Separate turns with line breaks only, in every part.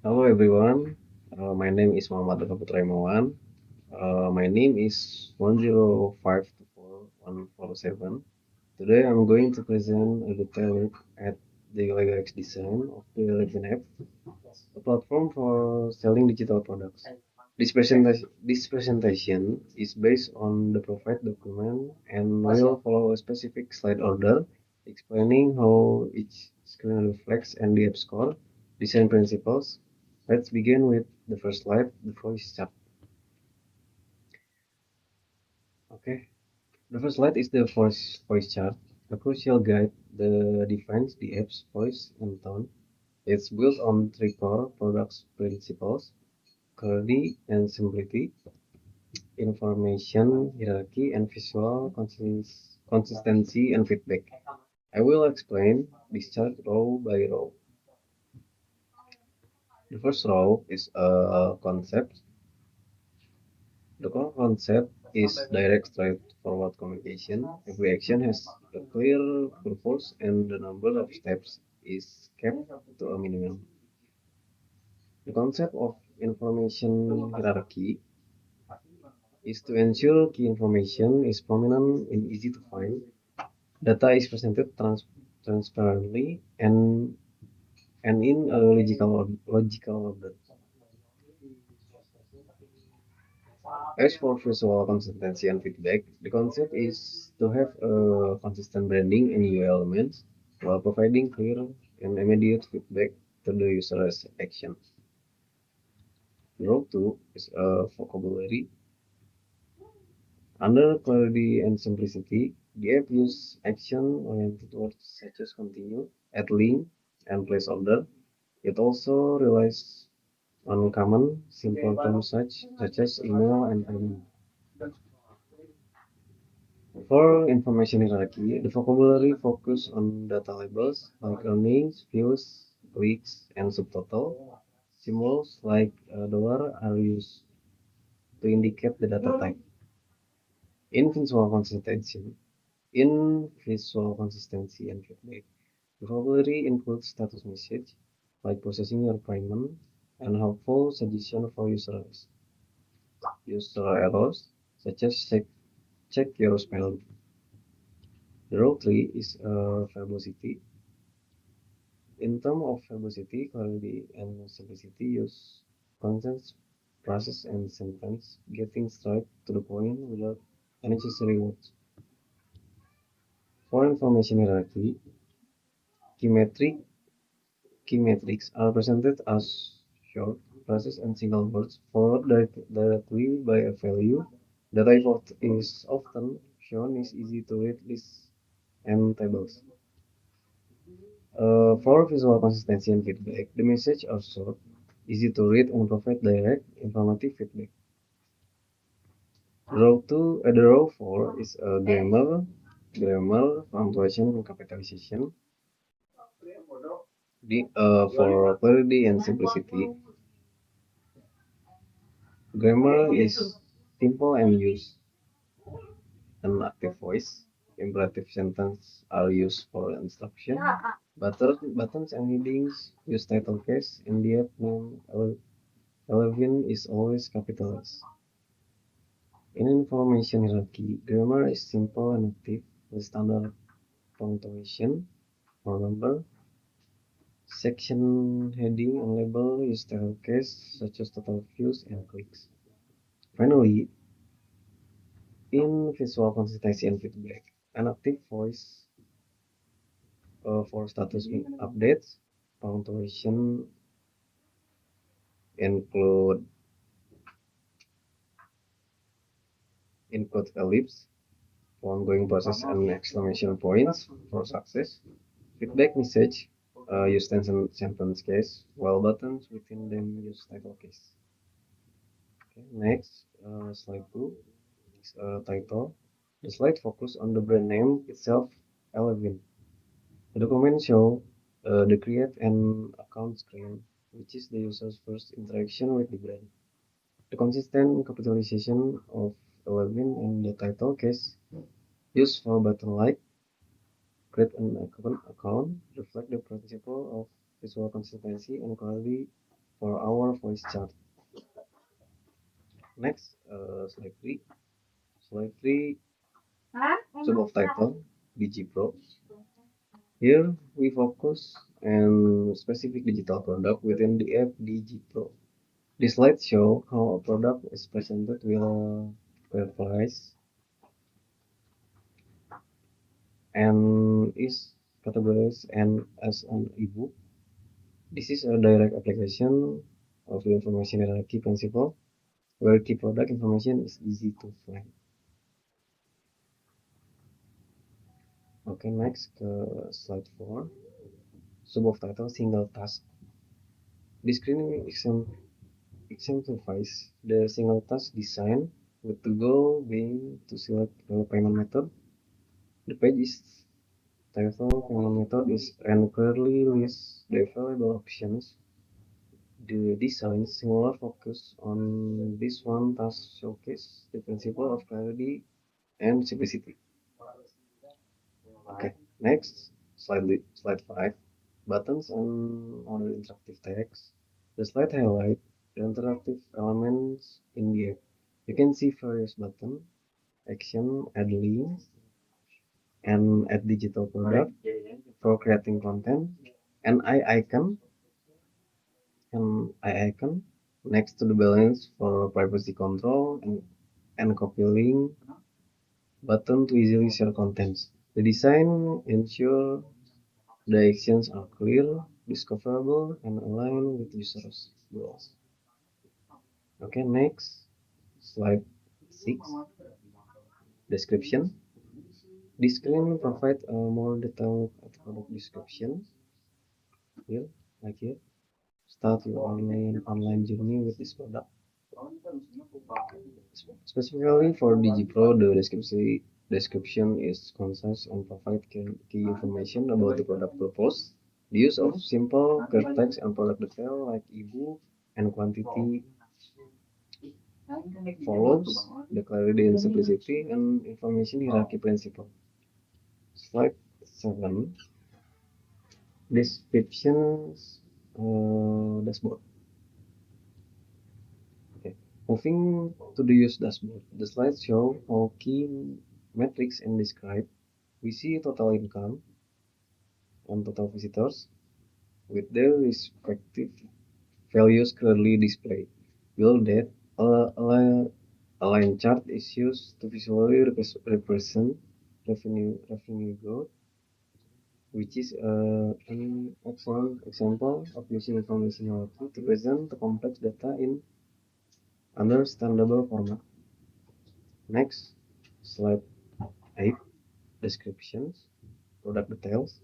Hello everyone, my name is Muhammad Eka Putra Imawan. My name is 105241147. Today I'm going to present a detailed look at the LegoX design of the Legend app, a platform for selling digital products. This presentation is based on the provided document and will follow a specific slide order explaining how each screen reflects and the app score, design principles. Let's begin with the first slide, the voice chat. Okay, the first slide is the voice chart, a crucial guide that defines the app's voice and tone. It's built on three core products principles: clarity and simplicity, information hierarchy, and visual consistency and feedback. I will explain this chart row by row. The first row is a concept. The core concept is direct straightforward communication. Every action has a clear purpose and the number of steps is kept to a minimum. The concept of information hierarchy is to ensure key information is prominent and easy to find. Data is presented transparently and in a logical order. As for visual consistency and feedback, the concept is to have a consistent branding and UI elements while providing clear and immediate feedback to the user's actions. Row 2 is a vocabulary. Under clarity and simplicity, the app uses action-oriented words such as continue, add link, and place order. It also relies on common, simple terms such as email and payment. For information hierarchy, the vocabulary focus on data labels like earnings, views, clicks, and subtotal. Symbols like a dollar are used to indicate the data type. In visual consistency, and feedback, the vocabulary includes status message like processing your payment and helpful suggestion for user errors such as check your spelling. The row 3 is verbosity. In terms of verbosity, clarity, and simplicity, use concepts, phrases, and sentence, getting straight to the point without unnecessary words. For information hierarchy, key, metric, key metrics are presented as short phrases and single words, followed directly by a value. The type of is often shown is easy to read lists and tables. For visual consistency and feedback, the message are short, easy to read, and provide direct, informative feedback. The row 4 is grammar, punctuation, and capitalization. For clarity and simplicity, grammar is simple and use an active voice. Imperative sentences are used for instruction. Buttons and headings use title case. In the app name, 11 is always capitalized. In information hierarchy, grammar is simple and active with standard punctuation or number. Section heading and label use title case such as total views and clicks. Finally, in visual consistency and feedback, an active voice for status updates, punctuation include ellipse for ongoing process and exclamation points for success. Feedback message use sentence case, while buttons within them use title case. Okay, next, slide 2 is title. The slide focus on the brand name itself, Elevin. The document show the create an account screen, which is the user's first interaction with the brand. The consistent capitalization of Elevin in the title case used for button like create an account reflect the principle of visual consistency and clarity for our voice chat. Next, slide 3. Slide 3, subtitle DigiPro. Here we focus on specific digital product within the app DigiPro. This slide show how a product is presented will price and is categorized and as an ebook. This is a direct application of the information hierarchy principle, where key product information is easy to find. Okay, next slide 4. Subtitle single task. This screen exemplifies the single task design with the goal being to select a payment method. The page is titled payment method is and clearly lists the available options. The design similar focus on this one task showcase the principle of clarity and simplicity. Okay, next slide 5. Buttons and other interactive text. The slide highlight the interactive elements in the app. You can see various buttons, action, add links, and add digital product for creating content, and icon next to the balance for privacy control, and copy link button to easily share contents. The design ensure the actions are clear, discoverable, and aligned with users' goals. Okay, next slide 6. Description. This screen provides a more detailed product description. Here, like here. Start your online journey with this product. Specifically for DigiPro, the description is concise and provide key information about the product purpose. The use of simple clear text and product detail like ebook and quantity follows the clarity and simplicity and information hierarchy principle. Slide 7. Descriptions dashboard. Okay. Moving to the use dashboard, the slides show all key metrics and describe. We see total income and total visitors with their respective values clearly displayed. Below that, a line chart is used to visually represent revenue growth, which is an excellent example of using information hierarchy to present the complex data in understandable format. Next, slide 8, descriptions, product details.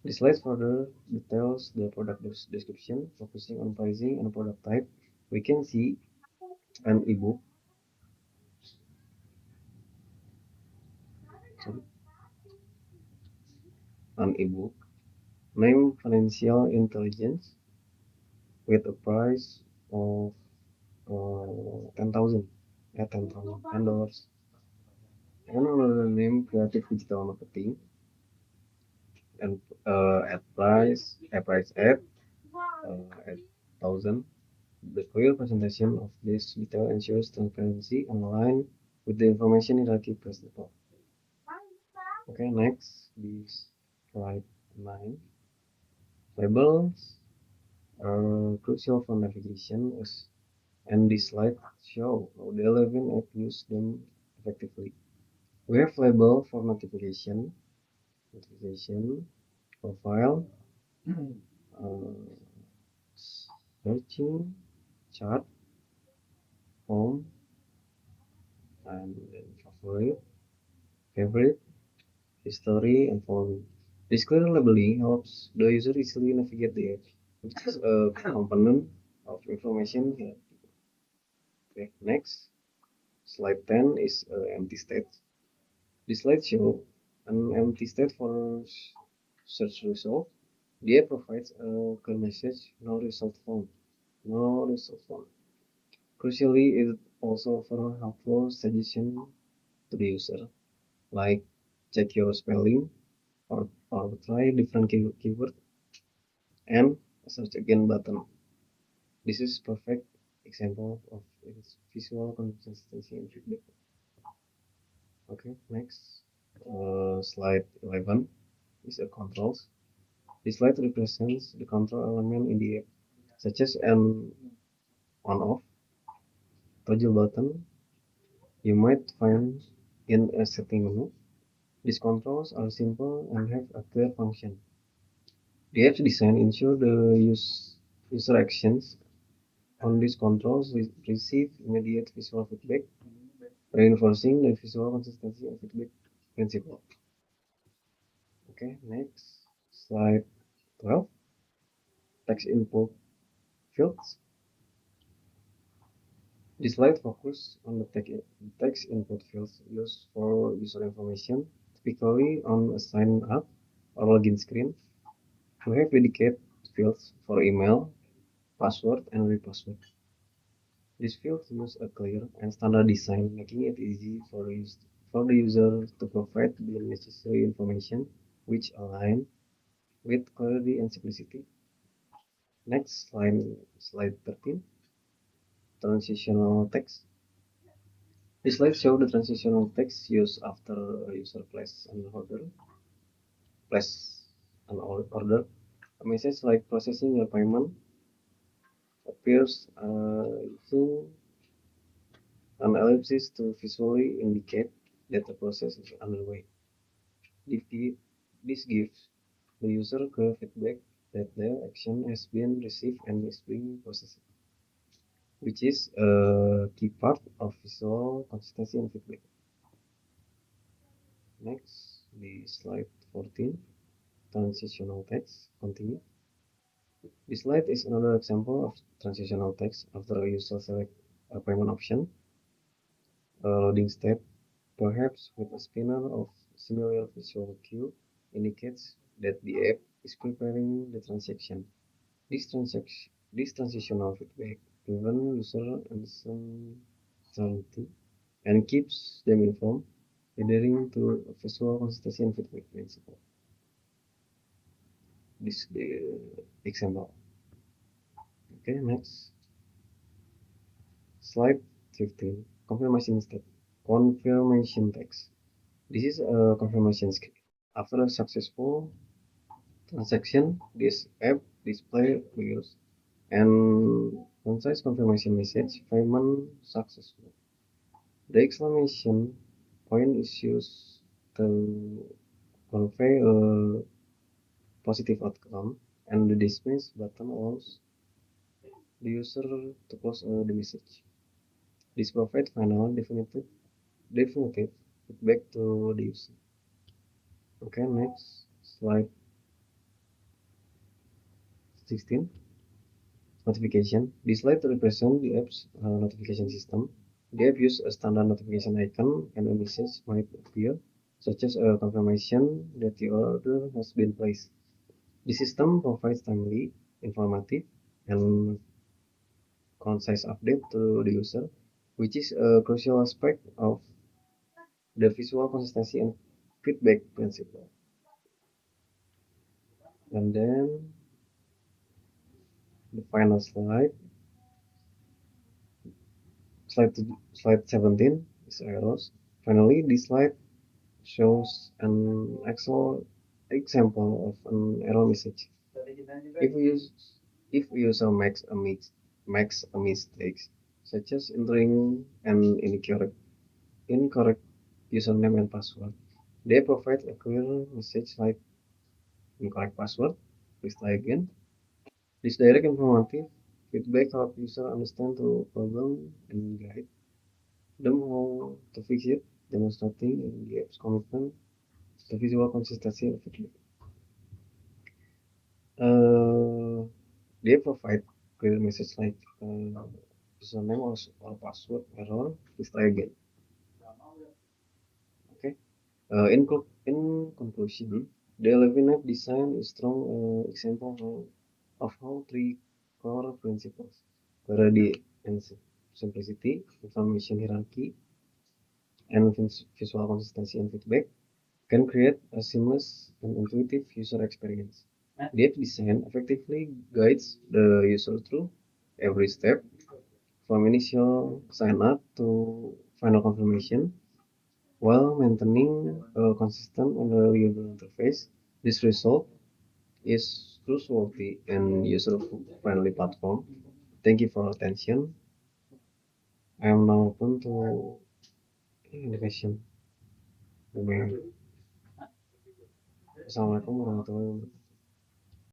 The slides further details the product description, focusing on pricing and product type. We can see an ebook, sorry, an ebook named Financial Intelligence with a price of 10,000 at $10,000, and another name Creative Digital Marketing and at price at 1,000. The clear presentation of this detail ensures transparency and align with the information hierarchy principle. Okay, next, this slide 9. Labels are crucial for navigation, and this slide show how the 11 app use them effectively. We have label for notification, profile, searching, chart, home, and then favorite, history, and following. This clear labeling helps the user easily navigate the app, which is a component of information here. Okay, next, slide 10 is empty state. This slide shows an empty state for search result. The app provides a clear message, no result found. No result found. Crucially, it also offers helpful suggestion to the user, like check your spelling or try different keyword and search again button. This is perfect example of its visual consistency and feedback. Okay, next, slide 11 is a controls. This slide represents the control element in the app, such as an on-off toggle button you might find in a setting menu. These controls are simple and have a clear function. The app's design ensures the user actions on these controls receive immediate visual feedback, reinforcing the visual consistency and feedback principle. Okay, next, slide 12, text input fields. This slide focuses on the text input fields used for user information, typically on a sign up or login screen. We have dedicated fields for email, password, and repassword. These fields use a clear and standard design, making it easy for the user to provide the necessary information which align with clarity and simplicity. Next, slide 13, transitional text. This slide shows the transitional text used after a user place an order. A message like processing your payment appears using an ellipsis to visually indicate that the process is underway. This gives the user clear feedback that their action has been received and is being processed, which is a key part of visual consistency and feedback. Next, the slide 14, transitional text. Continue. This slide is another example of transitional text after a user select a payment option. A loading step, perhaps with a spinner of similar visual cue, indicates that the app is preparing the transaction. This transitional feedback gives user uncertainty and keeps them informed, adhering to a visual consistency and feedback principle. This is the example. Okay, next. Slide 15. Confirmation text. This is a confirmation script. After a successful transaction, this app displays clears and concise confirmation message, payment successful. The exclamation point is used to convey a positive outcome, and the dismiss button allows the user to close the message. This provides final definitive feedback to the user. Okay, next slide 16. Notification. This slide represents the app's notification system. The app uses a standard notification icon and a message might appear, such as a confirmation that the order has been placed. The system provides timely, informative, and concise update to the user, which is a crucial aspect of the visual consistency and feedback principle. And then the final slide 17 is errors. Finally, this slide shows an actual example of an error message. If we use if a user makes a mistake, such as entering an incorrect username and password, they provide a clear message like incorrect password. Please try again. This direct informative feedback helps user understand the problem and guide them how to fix it, demonstrating the app's commitment to visual consistency of feedback. They provide clear message like username or password error. Please try again. Okay. In conclusion, the 11 app design is strong example of how three core principles: clarity and simplicity, information hierarchy, and visual consistency and feedback can create a seamless and intuitive user experience. The app design effectively guides the user through every step from initial sign up to final confirmation while maintaining a consistent and reliable interface. This result is trustworthy and user-friendly platform. Thank you for your attention. I am now open to any question. Assalamualaikum warahmatullahi wabarakatuh.